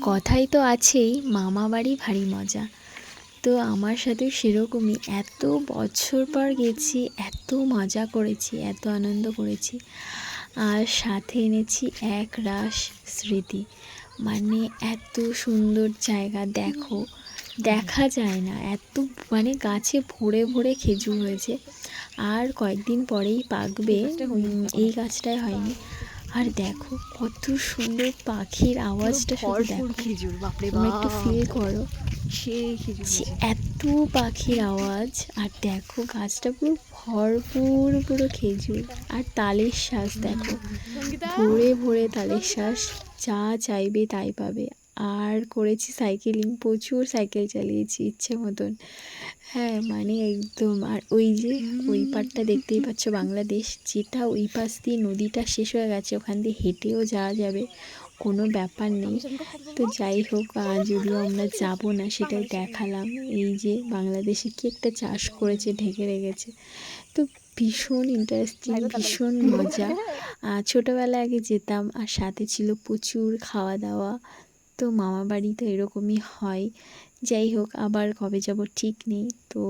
কথাই তো আছেই, মামা বাড়ি ভারী মজা। তো আমার সাথেও সেরকমই, এত বছর পর গেছি, এত মজা করেছি, এত আনন্দ করেছি, আর সাথে এনেছি এক রাশ স্মৃতি। মানে এত সুন্দর জায়গা, দেখো, দেখা যায় না এত, মানে গাছে ভরে ভরে খেজুর হয়েছে, আর কয়েকদিন পরেই পাকবে। এই গাছটায় হয়নি। আর দেখো কত সুন্দর পাখির আওয়াজটা, শুধু দেখো, খেজুর, বাপরে তোমরা একটু ফিল করো সেই খেজুর যে হয়েছে। এত পাখির আওয়াজ। আর দেখো গাছটা পুরো ভরপুর, পুরো খেজুর। আর তালের শ্বাস দেখো, ভরে ভরে তালের শ্বাস, যা চাইবে তাই পাবে। আর করেছি সাইকেলিং, প্রচুর সাইকেল চালিয়েছি ইচ্ছে মতন। হ্যাঁ, মানে একদম। আর ওই যে ওই পাড়টা দেখতেই পাচ্ছ, বাংলাদেশ, যেটা ওই পাশ দিয়ে নদীটা শেষ হয়ে গেছে, ওখান দিয়ে হেঁটেও যাওয়া যাবে, কোনো ব্যাপার নেই। তো যাই হোক, যদিও আমরা যাব না, সেটাই দেখালাম। এই যে বাংলাদেশে কি একটা চাষ করেছে, ঢেকে রেখেছে। তো ভীষণ ইন্টারেস্টিং, ভীষণ মজা। ছোটোবেলায় আগে যেতাম, আর সাথে ছিল প্রচুর খাওয়া দাওয়া। তো মামা বাড়ি তো এরকমই হয়। যাই হোক, আবার কবে যাব ঠিক নেই। তো